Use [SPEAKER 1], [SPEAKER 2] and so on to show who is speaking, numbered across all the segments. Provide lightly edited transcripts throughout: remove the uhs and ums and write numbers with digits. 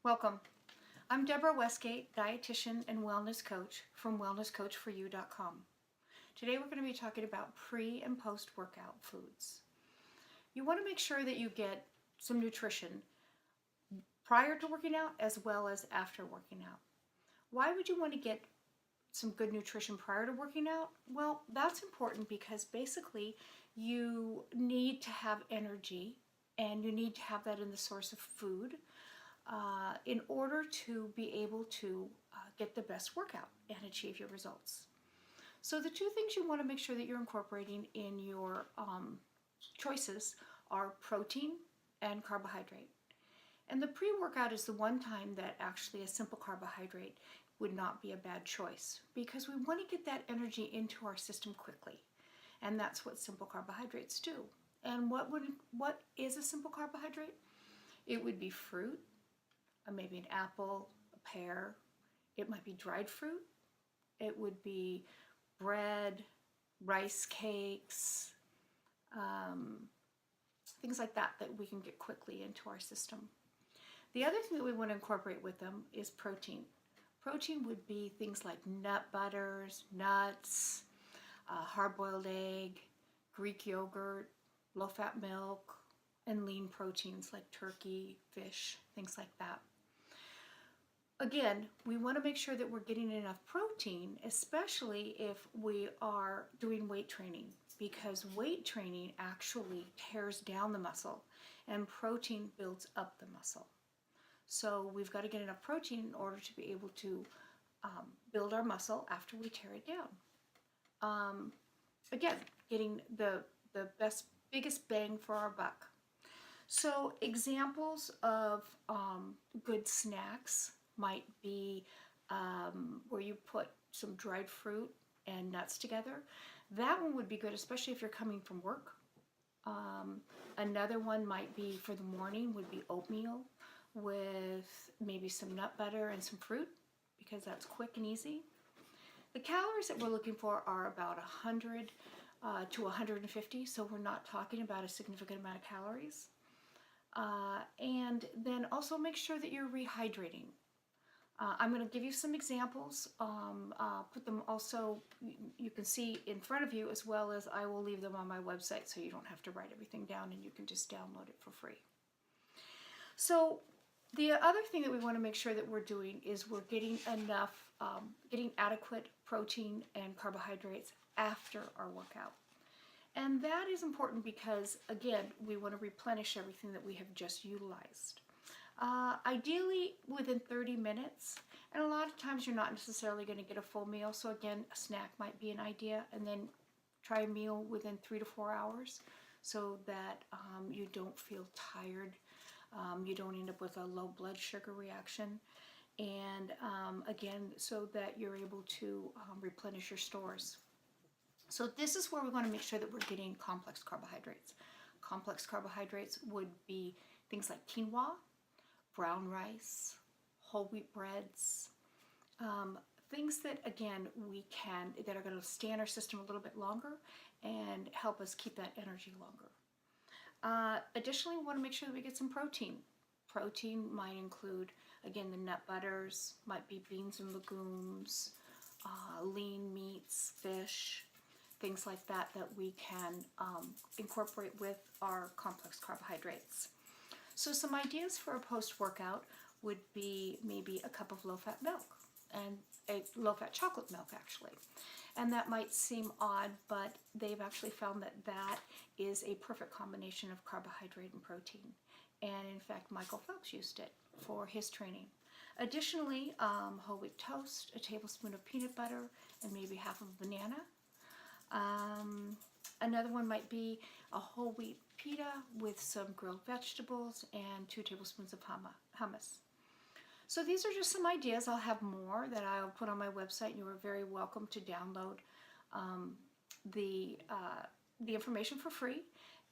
[SPEAKER 1] Welcome. I'm Deborah Westgate, dietitian and wellness coach from wellnesscoachforyou.com. Today we're going to be talking about pre and post workout foods. You want to make sure that you get some nutrition prior to working out as well as after working out. Why would you want to get some good nutrition prior to working out? Well, that's important because basically you need to have energy and you need to have that in the source of food in order to be able to get the best workout and achieve your results. So the two things you want to make sure that you're incorporating in your choices are protein and carbohydrate. And the pre-workout is the one time that actually a simple carbohydrate would not be a bad choice because we want to get that energy into our system quickly. And that's what simple carbohydrates do. And what is a simple carbohydrate? It would be fruit, maybe an apple, a pear. It might be dried fruit. It would be bread, rice cakes, things like that we can get quickly into our system. The other thing that we want to incorporate with them is protein. Protein would be things like nut butters, nuts, hard-boiled egg, Greek yogurt, low-fat milk, and lean proteins like turkey, fish, things like that. Again, we want to make sure that we're getting enough protein, especially if we are doing weight training, because weight training actually tears down the muscle and protein builds up the muscle. So we've got to get enough protein in order to be able to build our muscle after we tear it down. Again, getting the biggest bang for our buck. So examples of good snacks might be where you put some dried fruit and nuts together. That one would be good, especially if you're coming from work. Another one might be for the morning would be oatmeal with maybe some nut butter and some fruit, because that's quick and easy. The calories that we're looking for are about 100 to 150, so we're not talking about a significant amount of calories. And then also make sure that you're rehydrating. I'm going to give you some examples, put them also, you can see in front of you, as well as I will leave them on my website so you don't have to write everything down and you can just download it for free. So the other thing that we want to make sure that we're doing is we're getting enough, getting adequate protein and carbohydrates after our workout. And that is important because, again, we want to replenish everything that we have just utilized. Ideally within 30 minutes, and a lot of times you're not necessarily going to get a full meal, so again, a snack might be an idea, and then try a meal within 3 to 4 hours so that you don't feel tired, you don't end up with a low blood sugar reaction, and again, so that you're able to replenish your stores. So this is where we want to make sure that we're getting complex carbohydrates. Complex carbohydrates would be things like quinoa, brown rice, whole wheat breads, things that, again, that are going to stay in our system a little bit longer and help us keep that energy longer. Additionally, we want to make sure that we get some protein. Protein might include, again, the nut butters, might be beans and legumes, lean meats, fish, things like that we can incorporate with our complex carbohydrates. So some ideas for a post-workout would be maybe a cup of low-fat milk, and a low-fat chocolate milk, actually. And that might seem odd, but they've actually found that that is a perfect combination of carbohydrate and protein. And in fact, Michael Phelps used it for his training. Additionally, whole wheat toast, a tablespoon of peanut butter, and maybe half of a banana. Another one might be a whole wheat pita with some grilled vegetables and 2 tablespoons of hummus. So these are just some ideas. I'll have more that I'll put on my website. You are very welcome to download the information for free.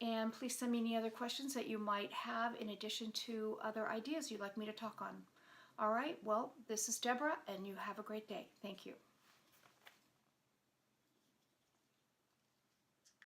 [SPEAKER 1] And please send me any other questions that you might have in addition to other ideas you'd like me to talk on. All right, well, this is Deborah, and you have a great day. Thank you.